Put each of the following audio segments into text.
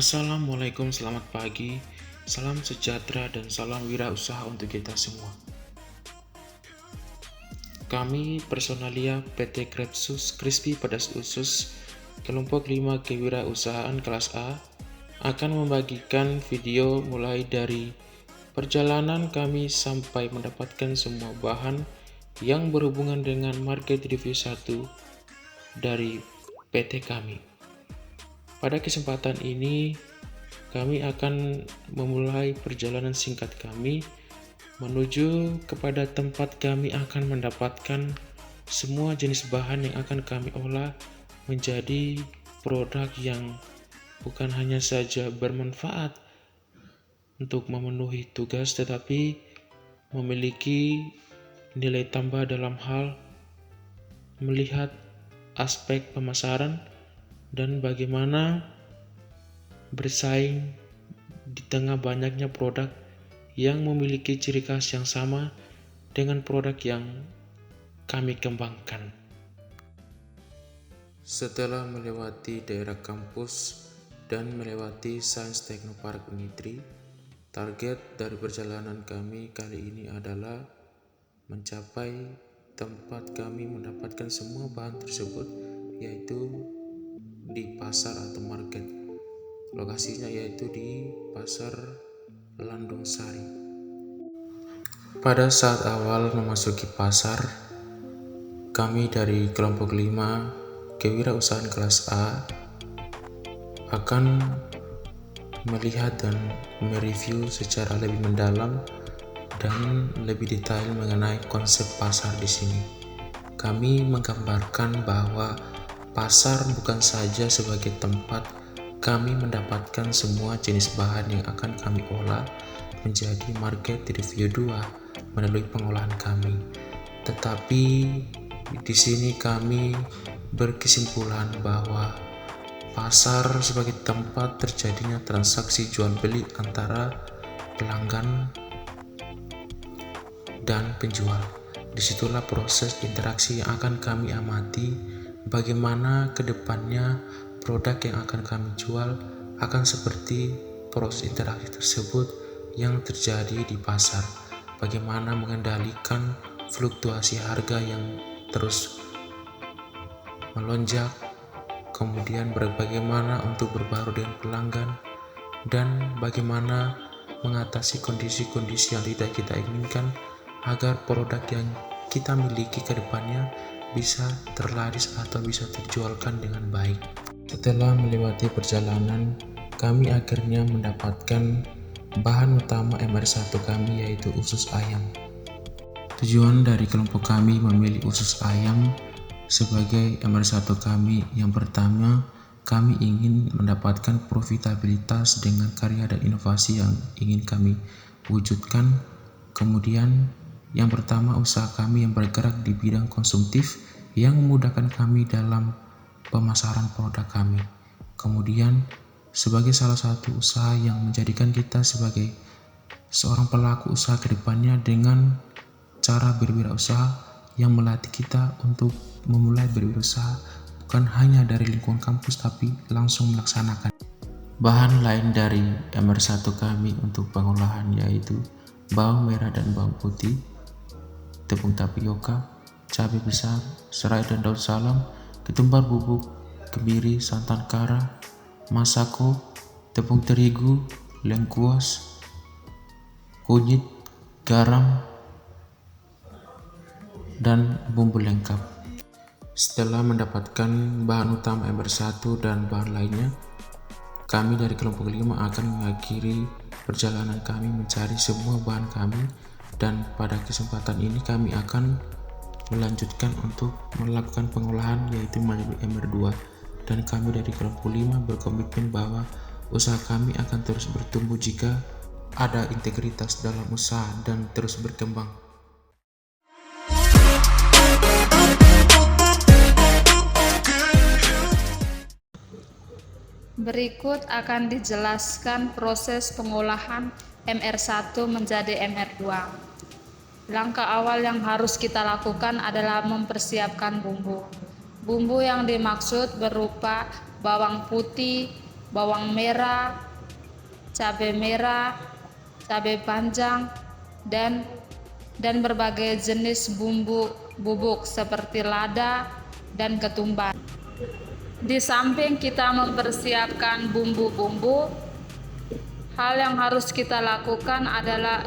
Assalamualaikum, selamat pagi, salam sejahtera dan salam wirausaha untuk kita semua. Kami Personalia PT Krepsus Crispy Pedas Usus Kelompok 5 Kewirausahaan Kelas A akan membagikan video mulai dari perjalanan kami sampai mendapatkan semua bahan yang berhubungan dengan market review 1 dari PT kami. Pada kesempatan ini, kami akan memulai perjalanan singkat kami menuju kepada tempat kami akan mendapatkan semua jenis bahan yang akan kami olah menjadi produk yang bukan hanya saja bermanfaat untuk memenuhi tugas, tetapi memiliki nilai tambah dalam hal melihat aspek pemasaran dan bagaimana bersaing di tengah banyaknya produk yang memiliki ciri khas yang sama dengan produk yang kami kembangkan. Setelah melewati daerah kampus dan melewati Sains Teknopark Unitri, target dari perjalanan kami kali ini adalah mencapai tempat kami mendapatkan semua bahan tersebut, yaitu di pasar atau market. Lokasinya yaitu di Pasar Landung Sari. Pada saat awal memasuki pasar, kami dari kelompok 5 Kewirausahaan Kelas A akan melihat dan mereview secara lebih mendalam dan lebih detail mengenai konsep pasar di sini. Kami menggambarkan bahwa pasar bukan saja sebagai tempat kami mendapatkan semua jenis bahan yang akan kami olah menjadi market review 2 melalui pengolahan kami. Tetapi di sini kami berkesimpulan bahwa pasar sebagai tempat terjadinya transaksi jual beli antara pelanggan dan penjual. Disitulah proses interaksi yang akan kami amati, bagaimana kedepannya produk yang akan kami jual akan seperti proses interaksi tersebut yang terjadi di pasar. Bagaimana mengendalikan fluktuasi harga yang terus melonjak, kemudian bagaimana untuk berbaur dengan pelanggan, dan bagaimana mengatasi kondisi-kondisi yang tidak kita inginkan agar produk yang kita miliki ke depannya bisa terlaris atau bisa terjualkan dengan baik. Setelah melewati perjalanan, kami akhirnya mendapatkan bahan utama MR1 kami, yaitu usus ayam. Tujuan dari kelompok kami memilih usus ayam sebagai MR1 kami. Yang pertama, kami ingin mendapatkan profitabilitas dengan karya dan inovasi yang ingin kami wujudkan. Kemudian yang pertama, usaha kami yang bergerak di bidang konsumtif yang memudahkan kami dalam pemasaran produk kami. Kemudian sebagai salah satu usaha yang menjadikan kita sebagai seorang pelaku usaha ke depannya dengan cara berwirausaha yang melatih kita untuk memulai berwirausaha bukan hanya dari lingkungan kampus tapi langsung melaksanakan. Bahan lain dari MR1 kami untuk pengolahan yaitu bawang merah dan bawang putih, tepung tapioka, cabai besar, serai dan daun salam, ketumbar bubuk, kemiri, santan kara, masako, tepung terigu, lengkuas, kunyit, garam, dan bumbu lengkap. Setelah mendapatkan bahan utama MR1 dan bahan lainnya, kami dari kelompok 5 akan mengakhiri perjalanan kami mencari semua bahan kami, dan pada kesempatan ini kami akan melanjutkan untuk melakukan pengolahan yaitu melalui MR2, dan kami dari kelompok 5 berkomitmen bahwa usaha kami akan terus bertumbuh jika ada integritas dalam usaha dan terus berkembang. Berikut akan dijelaskan proses pengolahan MR1 menjadi MR2. Langkah awal yang harus kita lakukan adalah mempersiapkan bumbu. Bumbu yang dimaksud berupa bawang putih, bawang merah, cabai merah, cabai panjang, dan berbagai jenis bumbu bubuk seperti lada dan ketumbar. Di samping kita mempersiapkan bumbu-bumbu, hal yang harus kita lakukan adalah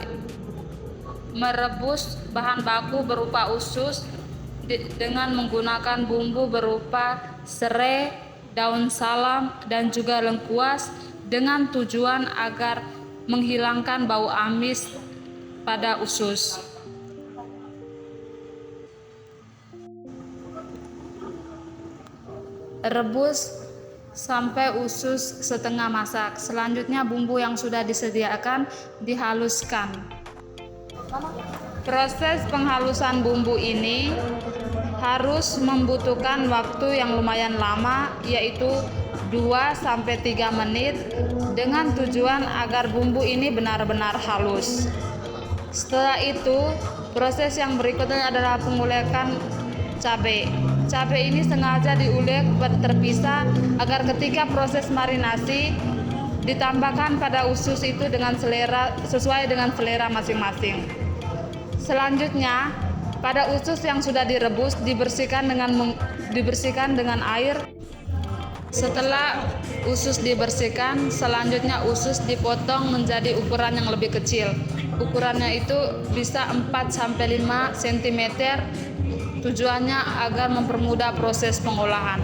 merebus bahan baku berupa usus dengan menggunakan bumbu berupa serai, daun salam, dan juga lengkuas dengan tujuan agar menghilangkan bau amis pada usus. Rebus sampai usus setengah masak. Selanjutnya bumbu yang sudah disediakan dihaluskan. Proses penghalusan bumbu ini harus membutuhkan waktu yang lumayan lama, yaitu 2-3 menit, dengan tujuan agar bumbu ini benar-benar halus. Setelah itu, proses yang berikutnya adalah pengulekan cabai. Cabai ini sengaja diulek terpisah agar ketika proses marinasi ditambahkan pada usus itu dengan sesuai dengan selera masing-masing. Selanjutnya, pada usus yang sudah direbus dibersihkan dengan air. Setelah usus dibersihkan, selanjutnya usus dipotong menjadi ukuran yang lebih kecil. Ukurannya itu bisa 4-5 cm. Tujuannya agar mempermudah proses pengolahan.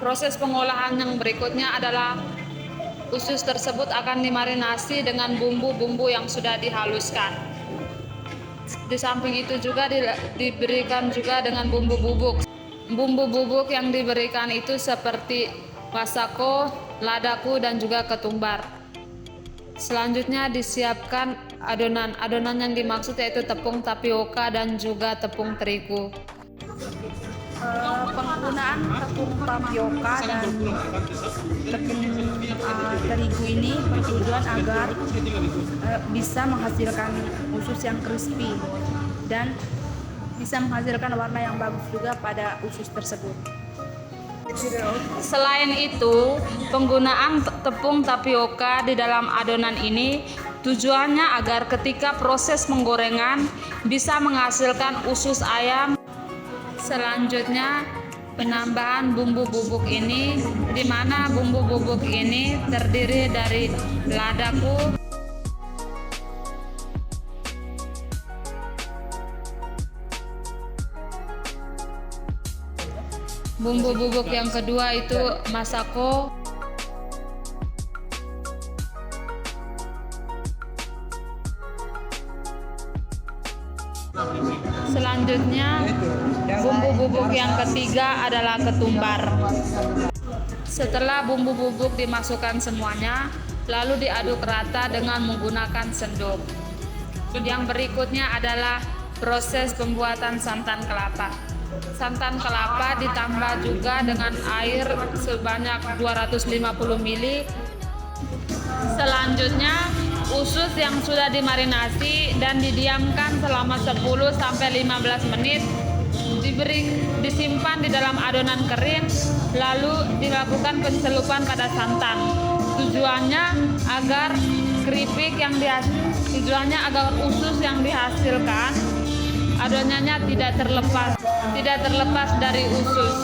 Proses pengolahan yang berikutnya adalah usus tersebut akan dimarinasi dengan bumbu-bumbu yang sudah dihaluskan. Di samping itu juga diberikan juga dengan bumbu bubuk. Bumbu bubuk yang diberikan itu seperti wasako, ladaku, dan juga ketumbar. Selanjutnya disiapkan adonan. Adonan yang dimaksud yaitu tepung tapioka dan juga tepung terigu. Penggunaan tepung tapioka dan tepung terigu ini bertujuan agar bisa menghasilkan usus yang crispy dan bisa menghasilkan warna yang bagus juga pada usus tersebut. Selain itu, penggunaan tepung tapioka di dalam adonan ini tujuannya agar ketika proses penggorengan bisa menghasilkan usus ayam. Selanjutnya, penambahan bumbu bubuk ini, di mana bumbu bubuk ini terdiri dari ladaku, bumbu bubuk yang kedua itu masako, selanjutnya bumbu bubuk yang ketiga adalah ketumbar. Setelah bumbu bubuk dimasukkan semuanya, lalu diaduk rata dengan menggunakan sendok. Yang berikutnya adalah proses pembuatan santan kelapa. Santan kelapa ditambah juga dengan air sebanyak 250 ml. Selanjutnya, usus yang sudah dimarinasi dan didiamkan selama 10-15 menit disimpan di dalam adonan kering, lalu dilakukan pencelupan pada santan. Tujuannya agar usus yang dihasilkan adonannya tidak terlepas dari usus.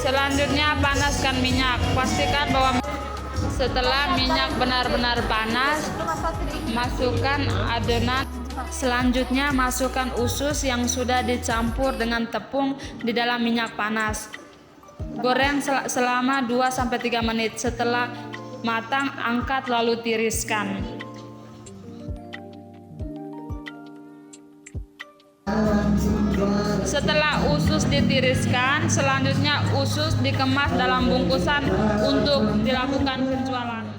Selanjutnya, panaskan minyak. Pastikan bahwa setelah minyak benar-benar panas, masukkan adonan. Selanjutnya, masukkan usus yang sudah dicampur dengan tepung di dalam minyak panas. Goreng selama 2-3 menit. Setelah matang, angkat lalu tiriskan. Setelah usus ditiriskan, selanjutnya usus dikemas dalam bungkusan untuk dilakukan penjualan.